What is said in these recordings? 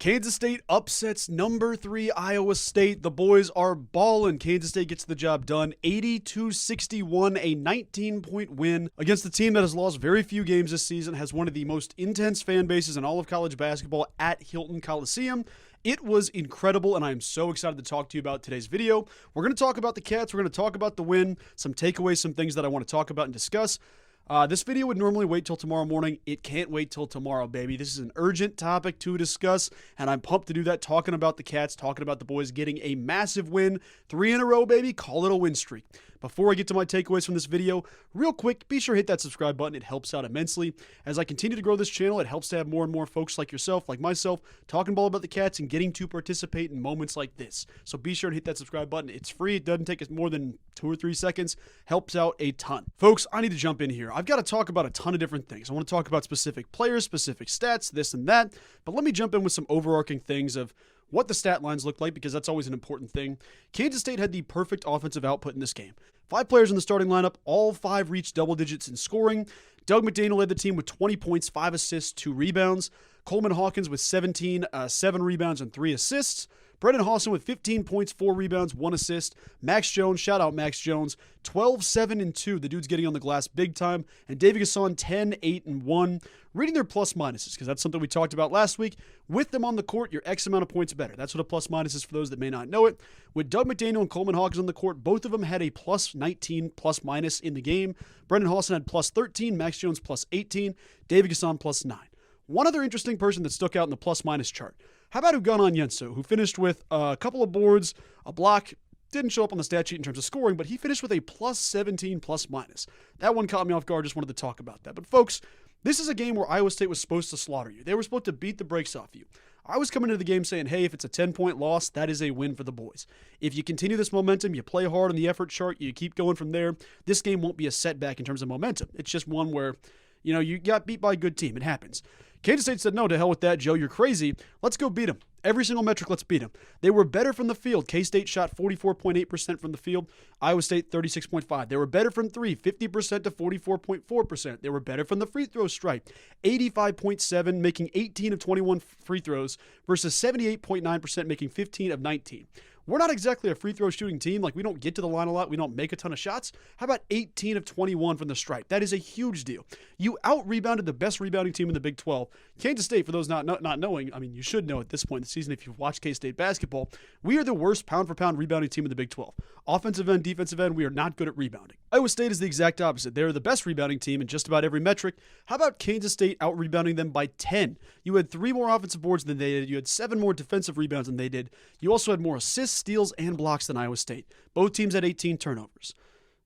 Kansas State upsets number 3 Iowa State. The boys are ballin'. Kansas State gets the job done. 80-61, a 19-point win against the team that has lost very few games this season, has one of the most intense fan bases in all of college basketball at Hilton Coliseum. It was incredible, and I am so excited to talk to you about today's video. We're going to talk about the Cats. We're going to talk about the win, some takeaways, some things that I want to talk about and discuss. This video would normally wait till tomorrow morning. It can't wait till tomorrow, baby. This is an urgent topic to discuss, and I'm pumped to do that, talking about the Cats, talking about the boys getting a massive win. 3 in a row, baby. Call it a win streak. Before I get to my takeaways from this video, real quick, be sure to hit that subscribe button. It helps out immensely. As I continue to grow this channel, it helps to have more and more folks like yourself, like myself, talking ball about the Cats and getting to participate in moments like this. So be sure to hit that subscribe button. It's free. It doesn't take us more than 2 or 3 seconds. Helps out a ton. Folks, I need to jump in here. I've got to talk about a ton of different things. I want to talk about specific players, specific stats, this and that. But let me jump in with some overarching things of what the stat lines look like, because that's always an important thing. Kansas State had the perfect offensive output in this game. 5 players in the starting lineup, all 5 reached double digits in scoring. Doug McDaniel led the team with 20 points, 5 assists, 2 rebounds. Coleman Hawkins with 17, 7 rebounds, and 3 assists. Brendan Hawson with 15 points, 4 rebounds, 1 assist. Max Jones, shout out Max Jones, 12, 7, and 2. The dude's getting on the glass big time. And David Gasson, 10, 8, and 1. Reading their plus minuses, because that's something we talked about last week. With them on the court, your X amount of points better. That's what a plus minus is for those that may not know it. With Doug McDaniel and Coleman Hawkins on the court, both of them had a plus 19 plus minus in the game. Brendan Hawson had plus 13, Max Jones plus 18, David Gasson plus 9. One other interesting person that stuck out in the plus minus chart. How about Uganon Yenso, who finished with a couple of boards, a block, didn't show up on the stat sheet in terms of scoring, but he finished with a plus 17 plus minus. That one caught me off guard. Just wanted to talk about that. But folks, this is a game where Iowa State was supposed to slaughter you. They were supposed to beat the brakes off you. I was coming into the game saying, hey, if it's a 10-point loss, that is a win for the boys. If you continue this momentum, you play hard on the effort chart, you keep going from there, this game won't be a setback in terms of momentum. It's just one where, you got beat by a good team. It happens. Kansas State said, no, to hell with that, Joe. You're crazy. Let's go beat them. Every single metric, let's beat them. They were better from the field. K-State shot 44.8% from the field. Iowa State, 36.5%. They were better from 3, 50% to 44.4%. They were better from the free throw stripe, 85.7%, making 18 of 21 free throws versus 78.9%, making 15 of 19. We're not exactly a free throw shooting team. Like, we don't get to the line a lot. We don't make a ton of shots. How about 18 of 21 from the stripe? That is a huge deal. You out-rebounded the best rebounding team in the Big 12. Kansas State, for those not knowing, I mean, you should know at this point in the season if you've watched K-State basketball, we are the worst pound-for-pound rebounding team in the Big 12. Offensive end, defensive end, we are not good at rebounding. Iowa State is the exact opposite. They're the best rebounding team in just about every metric. How about Kansas State out-rebounding them by 10? You had 3 more offensive boards than they did. You had 7 more defensive rebounds than they did. You also had more assists, steals, and blocks than Iowa State. Both teams had 18 turnovers.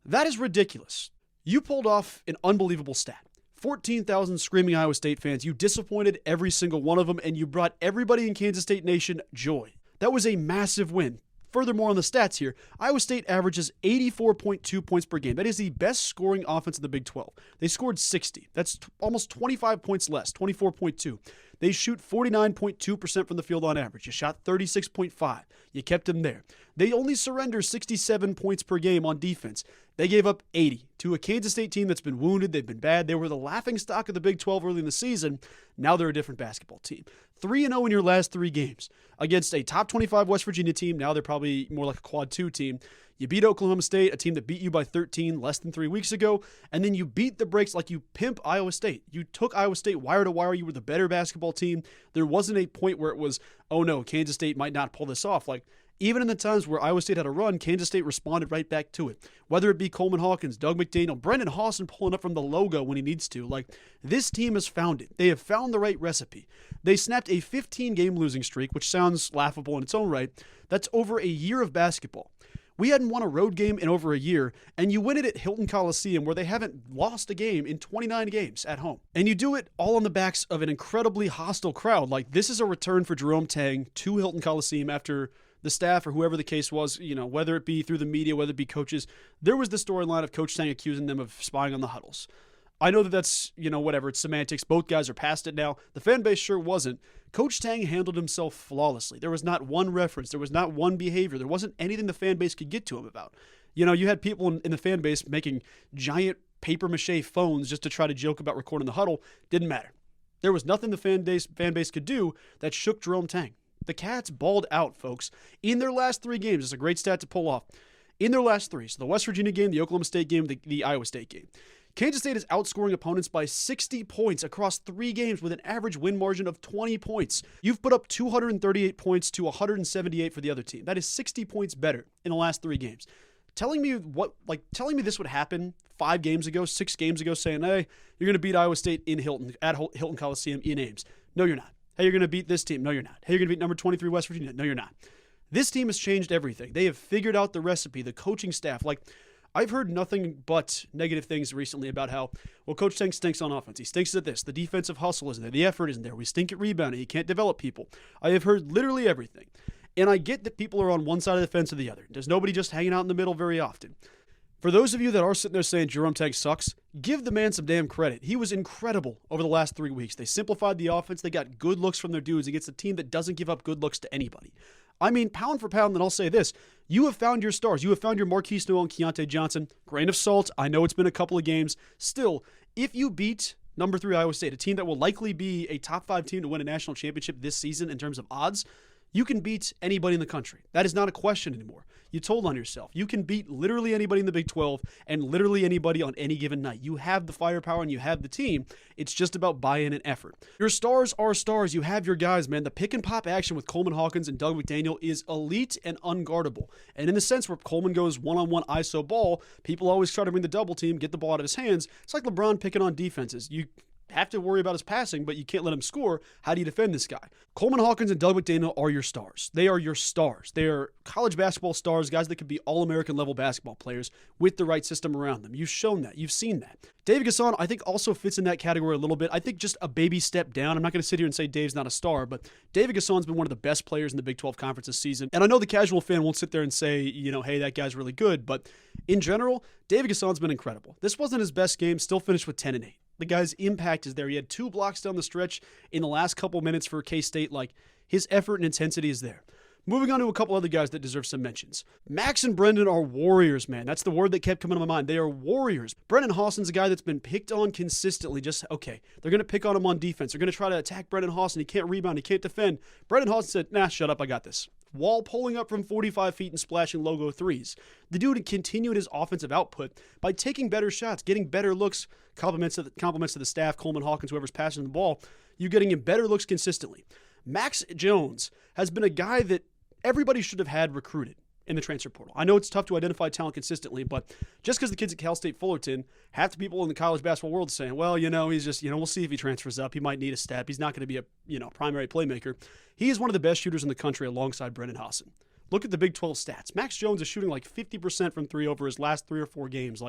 That is ridiculous. You pulled off an unbelievable stat. 14,000 screaming Iowa State fans. You disappointed every single one of them, and you brought everybody in Kansas State Nation joy. That was a massive win. Furthermore, on the stats here, Iowa State averages 84.2 points per game. That is the best scoring offense in the Big 12. They scored 60. That's almost 25 points less, 24.2. They shoot 49.2% from the field on average. You shot 36.5. You kept them there. They only surrender 67 points per game on defense. They gave up 80 to a Kansas State team that's been wounded. They've been bad. They were the laughingstock of the Big 12 early in the season. Now they're a different basketball team. 3-0 in your last 3 games against a top 25 West Virginia team. Now they're probably more like a quad 2 team. You beat Oklahoma State, a team that beat you by 13 less than 3 weeks ago, and then you beat the brakes like you pimp Iowa State. You took Iowa State wire to wire. You were the better basketball team. There wasn't a point where it was, oh no, Kansas State might not pull this off. Like, even in the times where Iowa State had a run, Kansas State responded right back to it. Whether it be Coleman Hawkins, Doug McDaniel, Brendan Hawson pulling up from the logo when he needs to. Like, this team has found it. They have found the right recipe. They snapped a 15-game losing streak, which sounds laughable in its own right. That's over a year of basketball. We hadn't won a road game in over a year, and you win it at Hilton Coliseum, where they haven't lost a game in 29 games at home. And you do it all on the backs of an incredibly hostile crowd. Like, this is a return for Jerome Tang to Hilton Coliseum after the staff or whoever the case was, whether it be through the media, whether it be coaches. There was the storyline of Coach Tang accusing them of spying on the huddles. I know that that's, whatever, it's semantics. Both guys are past it now. The fan base sure wasn't. Coach Tang handled himself flawlessly. There was not one reference. There was not one behavior. There wasn't anything the fan base could get to him about. You had people in the fan base making giant papier-mâché phones just to try to joke about recording the huddle. Didn't matter. There was nothing the fan base could do that shook Jerome Tang. The Cats balled out, folks. In their last 3 games, it's a great stat to pull off. In their last 3, so the West Virginia game, the Oklahoma State game, the Iowa State game, Kansas State is outscoring opponents by 60 points across 3 games with an average win margin of 20 points. You've put up 238 points to 178 for the other team. That is 60 points better in the last 3 games. Telling me this would happen 5 games ago, 6 games ago, saying, hey, you're going to beat Iowa State in Hilton, at Hilton Coliseum in Ames. No, you're not. Hey, you're going to beat this team. No, you're not. Hey, you're going to beat number 23 West Virginia. No, you're not. This team has changed everything. They have figured out the recipe, the coaching staff. I've heard nothing but negative things recently about how, well, Coach Tang stinks on offense. He stinks at this. The defensive hustle isn't there. The effort isn't there. We stink at rebounding. He can't develop people. I have heard literally everything. And I get that people are on one side of the fence or the other. There's nobody just hanging out in the middle very often. For those of you that are sitting there saying Jerome Tang sucks, give the man some damn credit. He was incredible over the last 3 weeks. They simplified the offense. They got good looks from their dudes against a team that doesn't give up good looks to anybody. I mean, pound for pound, then I'll say this. You have found your stars. You have found your Marquise Noel and Keontae Johnson. Grain of salt. I know it's been a couple of games. Still, if you beat number 3 Iowa State, a team that will likely be a top 5 team to win a national championship this season in terms of odds, you can beat anybody in the country. That is not a question anymore. You told on yourself. You can beat literally anybody in the Big 12 and literally anybody on any given night. You have the firepower and you have the team. It's just about buy-in and effort. Your stars are stars. You have your guys, man. The pick-and-pop action with Coleman Hawkins and Doug McDaniel is elite and unguardable. And in the sense where Coleman goes one-on-one ISO ball, people always try to bring the double team, get the ball out of his hands. It's like LeBron picking on defenses. You have to worry about his passing, but you can't let him score. How do you defend this guy? Coleman Hawkins and Doug McDaniel are your stars. They are your stars. They are college basketball stars, guys that could be all-American level basketball players with the right system around them. You've shown that. You've seen that. David Gasson, I think, also fits in that category a little bit. I think just a baby step down. I'm not going to sit here and say Dave's not a star, but David Gasson's been one of the best players in the Big 12 Conference this season. And I know the casual fan won't sit there and say, hey, that guy's really good. But in general, David Gasson's been incredible. This wasn't his best game. Still finished with 10-8. The guy's impact is there. He had 2 blocks down the stretch in the last couple minutes for K-State. His effort and intensity is there. Moving on to a couple other guys that deserve some mentions. Max and Brendan are warriors, man. That's the word that kept coming to my mind. They are warriors. Brendan Hawson's a guy that's been picked on consistently. They're going to pick on him on defense. They're going to try to attack Brendan Hawson. He can't rebound. He can't defend. Brendan Hawson said, nah, shut up. I got this. Wall pulling up from 45 feet and splashing logo threes. The dude continued his offensive output by taking better shots, getting better looks, compliments to the staff, Coleman Hawkins, whoever's passing the ball. You're getting him better looks consistently. Max Jones has been a guy that everybody should have had recruited in the transfer portal. I know it's tough to identify talent consistently, but just because the kid's at Cal State Fullerton, half the people in the college basketball world saying, well, he's just, we'll see if he transfers up. He might need a step. He's not going to be a, primary playmaker. He is one of the best shooters in the country alongside Brendan Hawson. Look at the Big 12 stats. Max Jones is shooting 50% from 3 over his last 3 or 4 games.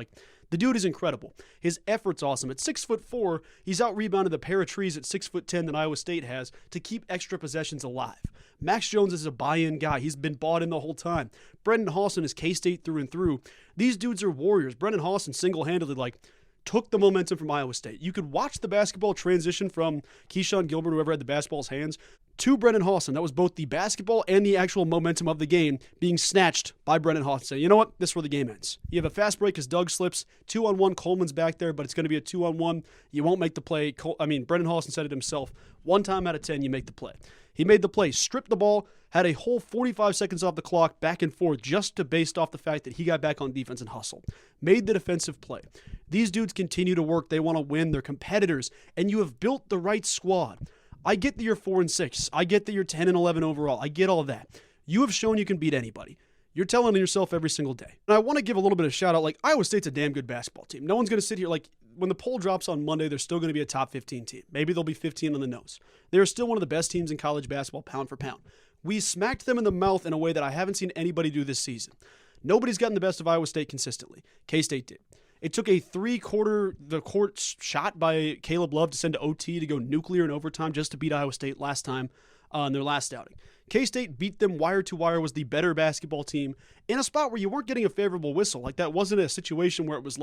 The dude is incredible. His effort's awesome. At 6'4", he's out-rebounded the pair of trees at 6'10" that Iowa State has to keep extra possessions alive. Max Jones is a buy-in guy. He's been bought in the whole time. Brendan Hawson is K-State through and through. These dudes are warriors. Brendan Hawson single-handedly, took the momentum from Iowa State. You could watch the basketball transition from Keyshawn Gilbert, whoever had the basketball's hands, to Brendan Hawson. That was both the basketball and the actual momentum of the game being snatched by Brendan Hawson. Say, you know what? This is where the game ends. You have a fast break as Doug slips. 2-on-1, Coleman's back there, but it's going to be a 2-on-1. You won't make the play. Brendan Hawson said it himself. 1 time out of 10, you make the play. He made the play, stripped the ball, had a whole 45 seconds off the clock, back and forth, based off the fact that he got back on defense and hustled. Made the defensive play. These dudes continue to work. They want to win. They're competitors, and you have built the right squad. I get that you're 4-6. I get that you're 10-11 overall. I get all that. You have shown you can beat anybody. You're telling yourself every single day. And I want to give a little bit of a shout out. Iowa State's a damn good basketball team. No one's going to sit here when the poll drops on Monday, they're still going to be a top 15 team. Maybe they'll be 15 on the nose. They're still one of the best teams in college basketball, pound for pound. We smacked them in the mouth in a way that I haven't seen anybody do this season. Nobody's gotten the best of Iowa State consistently. K-State did. It took a the court shot by Caleb Love to send to OT to go nuclear in overtime just to beat Iowa State last time in their last outing. K-State beat them wire to wire, was the better basketball team in a spot where you weren't getting a favorable whistle. That wasn't a situation where it was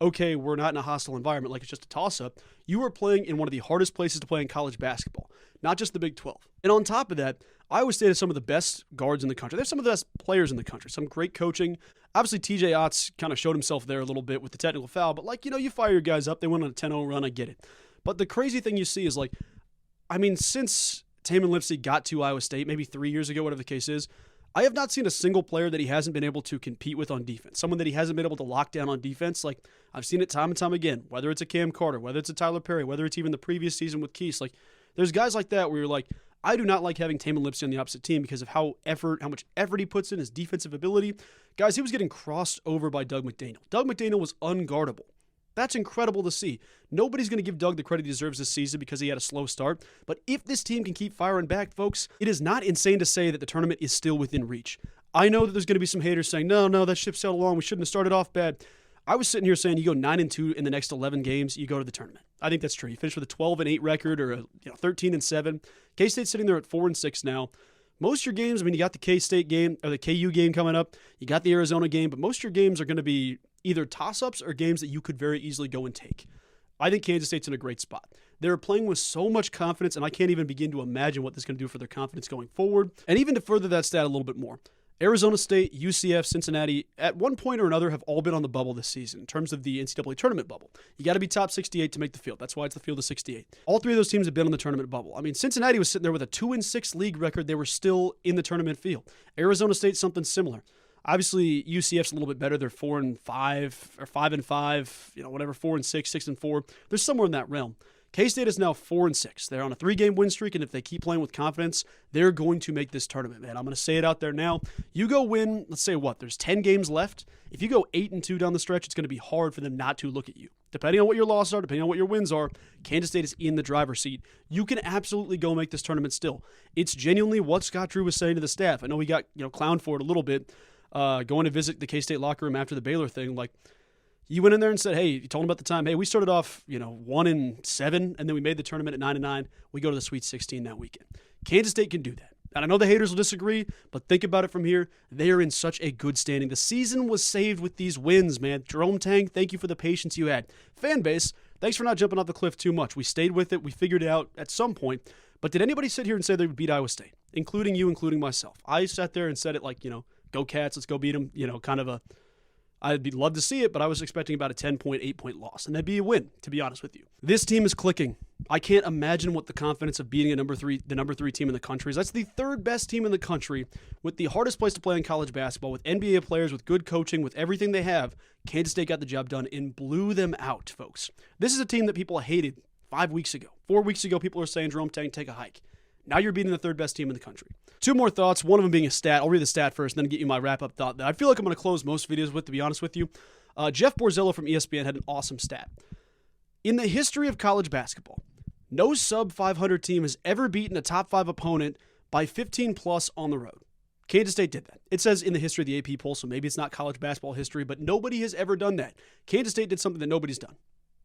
okay, we're not in a hostile environment, it's just a toss-up. You were playing in one of the hardest places to play in college basketball, not just the Big 12. And on top of that, Iowa State has some of the best guards in the country. They have some of the best players in the country, some great coaching. Obviously, TJ Otts kind of showed himself there a little bit with the technical foul, but you fire your guys up. They went on a 10-0 run, I get it. But the crazy thing you see is like, I mean, since Tamin Lipsey got to Iowa State, maybe 3 years ago, whatever the case is, I have not seen a single player that he hasn't been able to compete with on defense. Someone that he hasn't been able to lock down on defense. Like, I've seen it time and time again, whether it's a Cam Carter, whether it's a Tyler Perry, whether it's even the previous season with Keese. Like, there's guys like that where you're like, I do not like having Tamin Lipsey on the opposite team because of how much effort he puts in, his defensive ability. Guys, he was getting crossed over by Doug McDaniel. Doug McDaniel was unguardable. That's incredible to see. Nobody's going to give Doug the credit he deserves this season because he had a slow start. But if this team can keep firing back, folks, it is not insane to say that the tournament is still within reach. I know that there's going to be some haters saying, no, that ship sailed along. We shouldn't have started off bad. I was sitting here saying you go 9-2 in the next 11 games, you go to the tournament. I think that's true. You finish with a 12-8 record or a 13-7. K-State's sitting there at 4-6 now. Most of your games, I mean, you got the K-State game or the KU game coming up. You got the Arizona game, but most of your games are going to be either toss-ups or games that you could very easily go and take. I think Kansas State's in a great spot. They're playing with so much confidence, and I can't even begin to imagine what this is going to do for their confidence going forward. And even to further that stat a little bit more, Arizona State, UCF, Cincinnati, at one point or another have all been on the bubble this season in terms of the NCAA tournament bubble. You got to be top 68 to make the field. That's why it's the field of 68. All three of those teams have been on the tournament bubble. I mean, Cincinnati was sitting there with a 2-6 league record. They were still in the tournament field. Arizona State, something similar. Obviously, UCF's a little bit better. They're 4-5 or 5-5, whatever, 4-6, 6-4. They're somewhere in that realm. K-State is now 4-6. They're on a 3-game win streak, and if they keep playing with confidence, they're going to make this tournament, man. I'm going to say it out there now. You go win, let's say there's 10 games left. If you go 8-2 down the stretch, it's going to be hard for them not to look at you. Depending on what your losses are, depending on what your wins are, Kansas State is in the driver's seat. You can absolutely go make this tournament still. It's genuinely what Scott Drew was saying to the staff. I know we got clowned for it a little bit, going to visit the K-State locker room after the Baylor thing, like, you went in there and said, hey, you told him about the time, hey, we started off, 1-7, and then we made the tournament at 9-9. We go to the Sweet 16 that weekend. Kansas State can do that. And I know the haters will disagree, but think about it from here. They are in such a good standing. The season was saved with these wins, man. Jerome Tang, thank you for the patience you had. Fan base, thanks for not jumping off the cliff too much. We stayed with it. We figured it out at some point. But did anybody sit here and say they would beat Iowa State, including you, including myself? I sat there and said it like, go Cats, let's go beat them, kind of a I'd love to see it, but I was expecting about a 10-point, 8-point loss, and that'd be a win, to be honest with you. This team is clicking. I can't imagine what the confidence of beating the number three team in the country is. That's the third best team in the country, with the hardest place to play in college basketball, with NBA players, with good coaching, with everything they have. Kansas State got the job done and blew them out, folks. This is a team that people hated 5 weeks ago. 4 weeks ago, people were saying, Jerome Tang, take a hike. Now you're beating the third best team in the country. Two more thoughts, one of them being a stat. I'll read the stat first and then get you my wrap-up thought that I feel like I'm going to close most videos with, to be honest with you. Jeff Borzello from ESPN had an awesome stat. In the history of college basketball, no sub-500 team has ever beaten a top-5 opponent by 15-plus on the road. Kansas State did that. It says in the history of the AP poll, so maybe it's not college basketball history, but nobody has ever done that. Kansas State did something that nobody's done.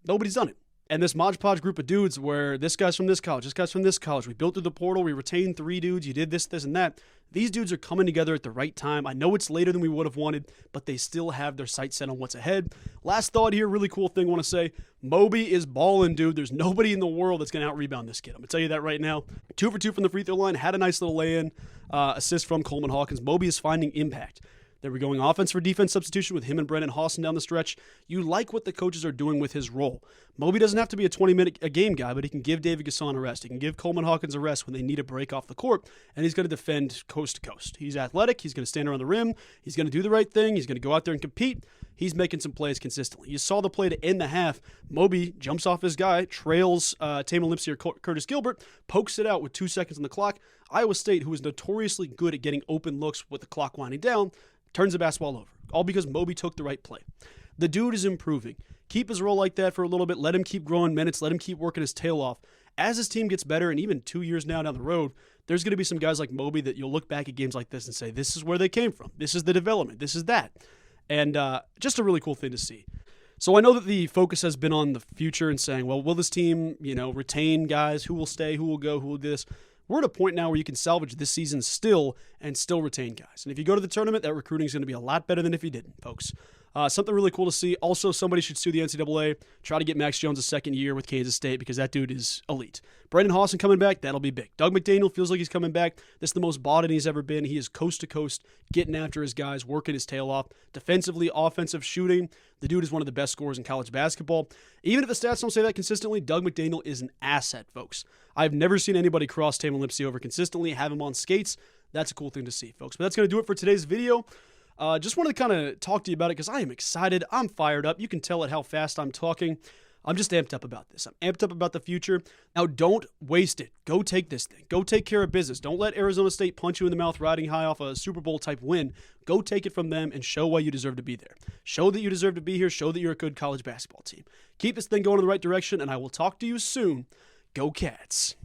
Nobody's done it. And this Mod Podge group of dudes where this guy's from this college, this guy's from this college, we built through the portal, we retained 3 dudes, you did this, this, and that. These dudes are coming together at the right time. I know it's later than we would have wanted, but they still have their sights set on what's ahead. Last thought here, really cool thing I want to say. Moby is balling, dude. There's nobody in the world that's going to out-rebound this kid. I'm going to tell you that right now. 2 for 2 from the free throw line, had a nice little lay-in, assist from Coleman Hawkins. Moby is finding impact. They were going offense for defense substitution with him and Brennan Hawson down the stretch. You like what the coaches are doing with his role. Moby doesn't have to be a 20-minute-a-game guy, but he can give David Gasson a rest. He can give Coleman Hawkins a rest when they need a break off the court, and he's going to defend coast to coast. He's athletic. He's going to stand around the rim. He's going to do the right thing. He's going to go out there and compete. He's making some plays consistently. You saw the play to end the half. Moby jumps off his guy, trails Tamin Lipsey or Curtis Gilbert, pokes it out with 2 seconds on the clock. Iowa State, who is notoriously good at getting open looks with the clock winding down, turns the basketball over, all because Moby took the right play. The dude is improving. Keep his role like that for a little bit. Let him keep growing minutes. Let him keep working his tail off. As his team gets better, and even 2 years now down the road, there's going to be some guys like Moby that you'll look back at games like this and say, this is where they came from. This is the development. This is that. And just a really cool thing to see. So I know that the focus has been on the future and saying, well, will this team, retain guys? Who will stay? Who will go? Who will do this? We're at a point now where you can salvage this season still and still retain guys. And if you go to the tournament, that recruiting is going to be a lot better than if you didn't, folks. Something really cool to see. Also, somebody should sue the NCAA. Try to get Max Jones a second year with Kansas State because that dude is elite. Brendan Hawson coming back, that'll be big. Doug McDaniel feels like he's coming back. This is the most bought in he's ever been. He is coast to coast, getting after his guys, working his tail off. Defensively, offensive, shooting. The dude is one of the best scorers in college basketball. Even if the stats don't say that consistently, Doug McDaniel is an asset, folks. I've never seen anybody cross Taman Lipsey over consistently, have him on skates. That's a cool thing to see, folks. But that's going to do it for today's video. Just wanted to kind of talk to you about it because I am excited. I'm fired up. You can tell it how fast I'm talking. I'm just amped up about this. I'm amped up about the future. Now, don't waste it. Go take this thing. Go take care of business. Don't let Arizona State punch you in the mouth riding high off a Super Bowl type win. Go take it from them and show why you deserve to be there. Show that you deserve to be here. Show that you're a good college basketball team. Keep this thing going in the right direction, and I will talk to you soon. Go Cats.